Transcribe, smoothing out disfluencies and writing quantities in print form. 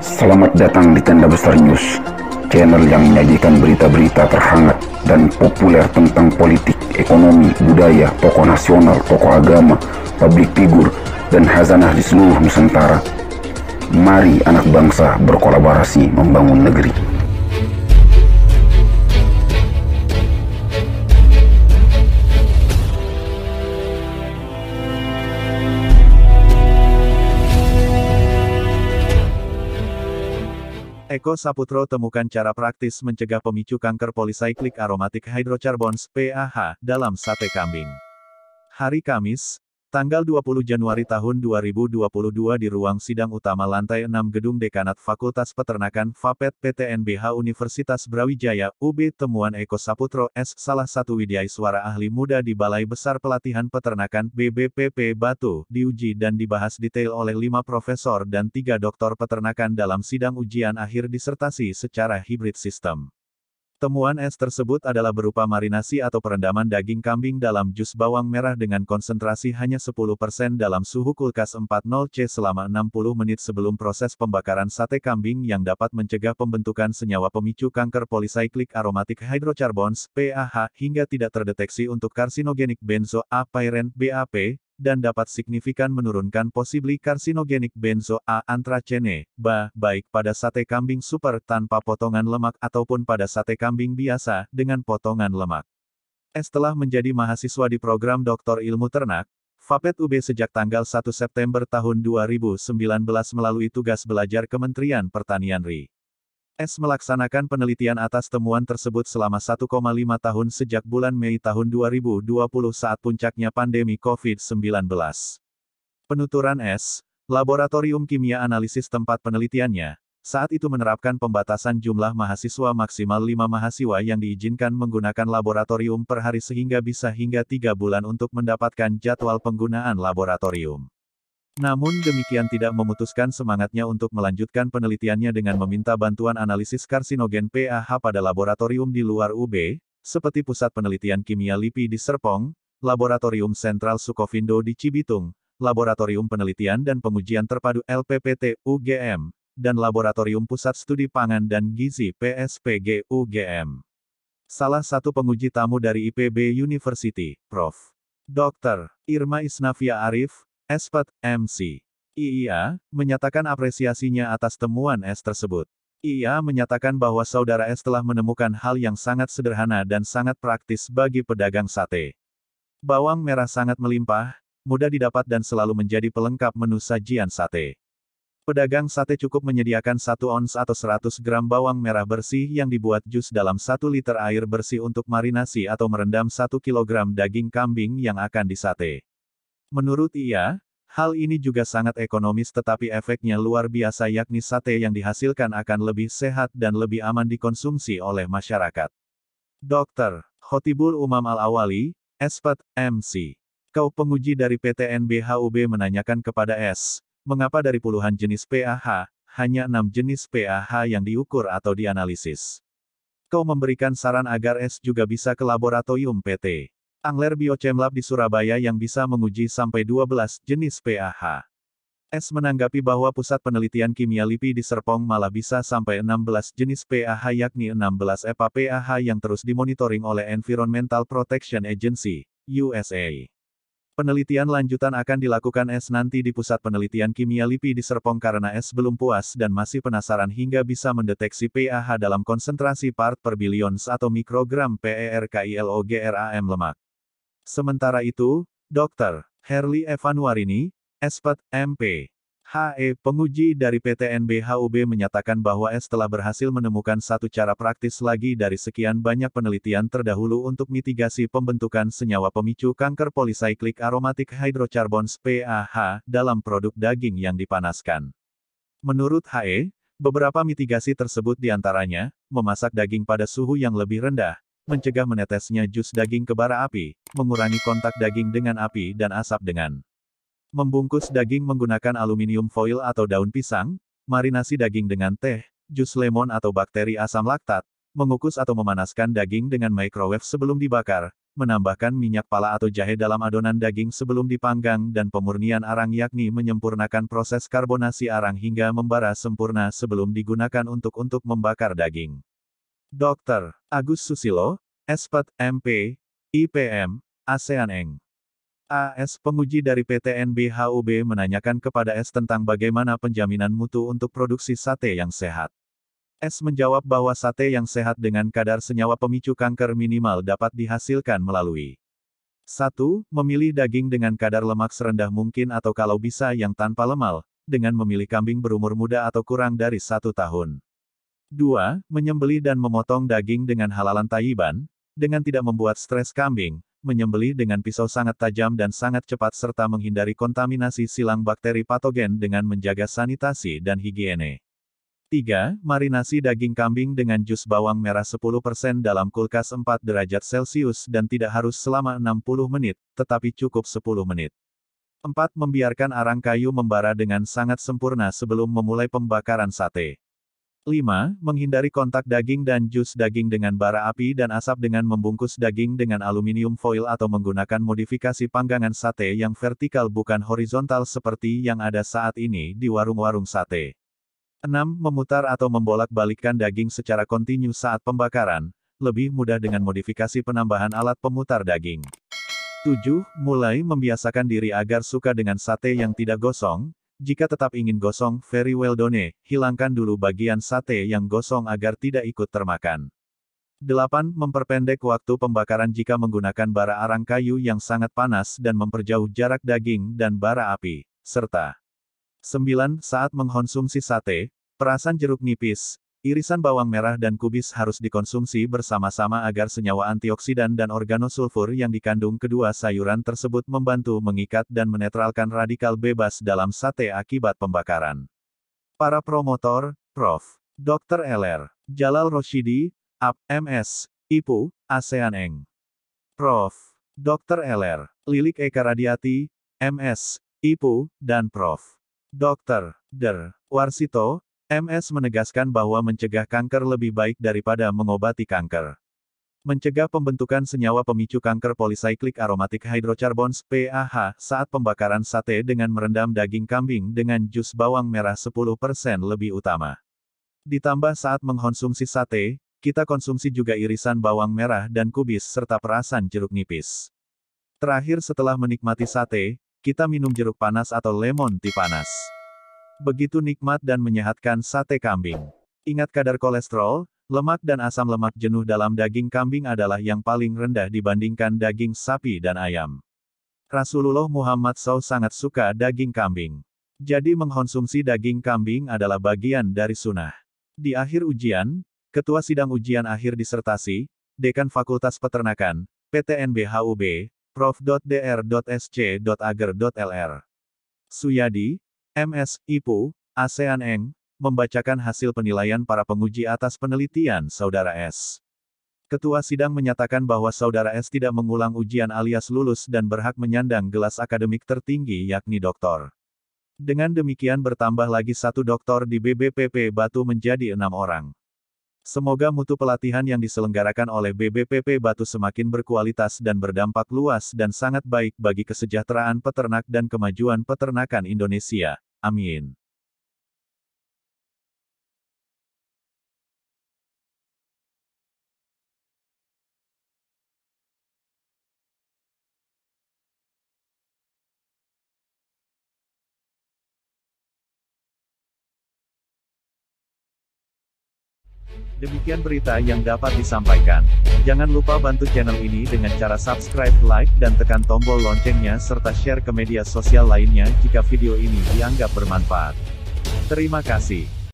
Selamat datang di Tenda Besar News, channel yang menyajikan berita-berita terhangat dan populer tentang politik, ekonomi, budaya, tokoh nasional, tokoh agama, publik figur, dan khazanah di seluruh Nusantara. Mari anak bangsa berkolaborasi membangun negeri. Eko Saputro temukan cara praktis mencegah pemicu kanker Polycyclic Aromatic Hydrocarbons (PAH) dalam sate kambing. Hari Kamis, tanggal 20 Januari tahun 2022 di ruang sidang utama lantai 6 Gedung Dekanat Fakultas Peternakan FAPET PTNBH Universitas Brawijaya, UB. Temuan Eko Saputro, S. salah satu widyaiswara ahli muda di Balai Besar Pelatihan Peternakan BBPP Batu, diuji dan dibahas detail oleh 5 profesor dan 3 doktor peternakan dalam sidang ujian akhir disertasi secara hybrid system. Temuan S tersebut adalah berupa marinasi atau perendaman daging kambing dalam jus bawang merah dengan konsentrasi hanya 10% dalam suhu kulkas 40°C selama 60 menit sebelum proses pembakaran sate kambing yang dapat mencegah pembentukan senyawa pemicu kanker Polycyclic Aromatic Hydrocarbons (PAH) hingga tidak terdeteksi untuk karsinogenik benzo(A)-pyren (BAP), dan dapat signifikan menurunkan possibly karsinogenik benzo(A)-anthracene (BA), baik pada sate kambing super tanpa potongan lemak ataupun pada sate kambing biasa dengan potongan lemak. S telah menjadi mahasiswa di program Doktor Ilmu Ternak, FAPET UB sejak tanggal 1 September tahun 2019 melalui tugas belajar Kementerian Pertanian RI. S melaksanakan penelitian atas temuan tersebut selama 1,5 tahun sejak bulan Mei tahun 2020 saat puncaknya pandemi COVID-19. Penuturan S, Laboratorium Kimia Analisis tempat penelitiannya, saat itu menerapkan pembatasan jumlah mahasiswa maksimal 5 mahasiswa yang diizinkan menggunakan laboratorium per hari sehingga bisa hingga 3 bulan untuk mendapatkan jadwal penggunaan laboratorium. Namun demikian tidak memutuskan semangatnya untuk melanjutkan penelitiannya dengan meminta bantuan analisis karsinogen PAH pada laboratorium di luar UB, seperti Pusat Penelitian Kimia LIPI di Serpong, Laboratorium Sentral Sukovindo di Cibitung, Laboratorium Penelitian dan Pengujian Terpadu LPPT UGM, dan Laboratorium Pusat Studi Pangan dan Gizi PSPG UGM. Salah satu penguji tamu dari IPB University, Prof. Dr. Irma Isnavia Arif, Espat, MC. IIA, menyatakan apresiasinya atas temuan S tersebut. IIA menyatakan bahwa saudara S telah menemukan hal yang sangat sederhana dan sangat praktis bagi pedagang sate. Bawang merah sangat melimpah, mudah didapat dan selalu menjadi pelengkap menu sajian sate. Pedagang sate cukup menyediakan 1 ons atau 100 gram bawang merah bersih yang dibuat jus dalam 1 liter air bersih untuk marinasi atau merendam 1 kilogram daging kambing yang akan disate. Menurut ia, hal ini juga sangat ekonomis tetapi efeknya luar biasa yakni sate yang dihasilkan akan lebih sehat dan lebih aman dikonsumsi oleh masyarakat. Dr. Khotibul Umam Al-Awali, Espat, MC. Kau penguji dari PTNBH UB menanyakan kepada S, mengapa dari puluhan jenis PAH, hanya 6 jenis PAH yang diukur atau dianalisis. Kau memberikan saran agar S juga bisa ke laboratorium PT Angler Biochem Lab di Surabaya yang bisa menguji sampai 12 jenis PAH. S menanggapi bahwa Pusat Penelitian Kimia LIPI di Serpong malah bisa sampai 16 jenis PAH yakni 16 EPA PAH yang terus dimonitoring oleh Environmental Protection Agency, USA. Penelitian lanjutan akan dilakukan S nanti di Pusat Penelitian Kimia LIPI di Serpong karena S belum puas dan masih penasaran hingga bisa mendeteksi PAH dalam konsentrasi part per billions atau mikrogram per/kg lemak. Sementara itu, Dr. Herli Evanuarini, Espat, MP. HE, penguji dari PTNBH UB menyatakan bahwa S telah berhasil menemukan satu cara praktis lagi dari sekian banyak penelitian terdahulu untuk mitigasi pembentukan senyawa pemicu kanker Polycyclic Aromatic Hydrocarbons (PAH) dalam produk daging yang dipanaskan. Menurut HE, beberapa mitigasi tersebut diantaranya, memasak daging pada suhu yang lebih rendah, mencegah menetesnya jus daging ke bara api, mengurangi kontak daging dengan api dan asap dengan membungkus daging menggunakan aluminium foil atau daun pisang, marinasi daging dengan teh, jus lemon atau bakteri asam laktat, mengukus atau memanaskan daging dengan microwave sebelum dibakar, menambahkan minyak pala atau jahe dalam adonan daging sebelum dipanggang dan pemurnian arang yakni menyempurnakan proses karbonasi arang hingga membara sempurna sebelum digunakan untuk membakar daging. Dr. Agus Susilo, Espat, MP, IPM, ASEAN Eng. AS penguji dari PT NBHUB menanyakan kepada S tentang bagaimana penjaminan mutu untuk produksi sate yang sehat. S menjawab bahwa sate yang sehat dengan kadar senyawa pemicu kanker minimal dapat dihasilkan melalui 1. Memilih daging dengan kadar lemak serendah mungkin atau kalau bisa yang tanpa lemal, dengan memilih kambing berumur muda atau kurang dari 1 tahun. 2. Menyembelih dan memotong daging dengan halalan Taiban, dengan tidak membuat stres kambing, menyembelih dengan pisau sangat tajam dan sangat cepat serta menghindari kontaminasi silang bakteri patogen dengan menjaga sanitasi dan higiene. 3. Marinasi daging kambing dengan jus bawang merah 10% dalam kulkas 4 derajat Celcius dan tidak harus selama 60 menit, tetapi cukup 10 menit. 4. Membiarkan arang kayu membara dengan sangat sempurna sebelum memulai pembakaran sate. 5. Menghindari kontak daging dan jus daging dengan bara api dan asap dengan membungkus daging dengan aluminium foil atau menggunakan modifikasi panggangan sate yang vertikal bukan horizontal seperti yang ada saat ini di warung-warung sate. 6. Memutar atau membolak-balikkan daging secara kontinu saat pembakaran, lebih mudah dengan modifikasi penambahan alat pemutar daging. 7. Mulai membiasakan diri agar suka dengan sate yang tidak gosong, jika tetap ingin gosong, very well done, hilangkan dulu bagian sate yang gosong agar tidak ikut termakan. 8. Memperpendek waktu pembakaran jika menggunakan bara arang kayu yang sangat panas dan memperjauh jarak daging dan bara api, serta 9. Saat mengkonsumsi sate, perasan jeruk nipis, irisan bawang merah dan kubis harus dikonsumsi bersama-sama agar senyawa antioksidan dan organosulfur yang dikandung kedua sayuran tersebut membantu mengikat dan menetralkan radikal bebas dalam sate akibat pembakaran. Para promotor, Prof. Dr. Lr. Jalal Roshidi, AP, MS, IPU, ASEAN Eng. Prof. Dr. Lr. Lilik Eka Radiati, MS, IPU, dan Prof. Dr. Der. Warsito, MS menegaskan bahwa mencegah kanker lebih baik daripada mengobati kanker. Mencegah pembentukan senyawa pemicu kanker polycyclic aromatic hydrocarbons (PAH) saat pembakaran sate dengan merendam daging kambing dengan jus bawang merah 10% lebih utama. Ditambah saat mengkonsumsi sate, kita konsumsi juga irisan bawang merah dan kubis serta perasan jeruk nipis. Terakhir setelah menikmati sate, kita minum jeruk panas atau lemon tea panas. Begitu nikmat dan menyehatkan sate kambing. Ingat kadar kolesterol, lemak dan asam lemak jenuh dalam daging kambing adalah yang paling rendah dibandingkan daging sapi dan ayam. Rasulullah Muhammad SAW sangat suka daging kambing. Jadi mengkonsumsi daging kambing adalah bagian dari sunnah. Di akhir ujian, Ketua Sidang Ujian Akhir Disertasi, Dekan Fakultas Peternakan, PT NBHUB, Prof.Dr.Sc.Ager.Lr. Suyadi, MS, IPU, ASEAN Eng, membacakan hasil penilaian para penguji atas penelitian Saudara S. Ketua sidang menyatakan bahwa Saudara S tidak mengulang ujian alias lulus dan berhak menyandang gelas akademik tertinggi yakni doktor. Dengan demikian bertambah lagi 1 doktor di BBPP Batu menjadi 6 orang. Semoga mutu pelatihan yang diselenggarakan oleh BBPP Batu semakin berkualitas dan berdampak luas dan sangat baik bagi kesejahteraan peternak dan kemajuan peternakan Indonesia. Amin. Demikian berita yang dapat disampaikan. Jangan lupa bantu channel ini dengan cara subscribe, like, dan tekan tombol loncengnya serta share ke media sosial lainnya jika video ini dianggap bermanfaat. Terima kasih.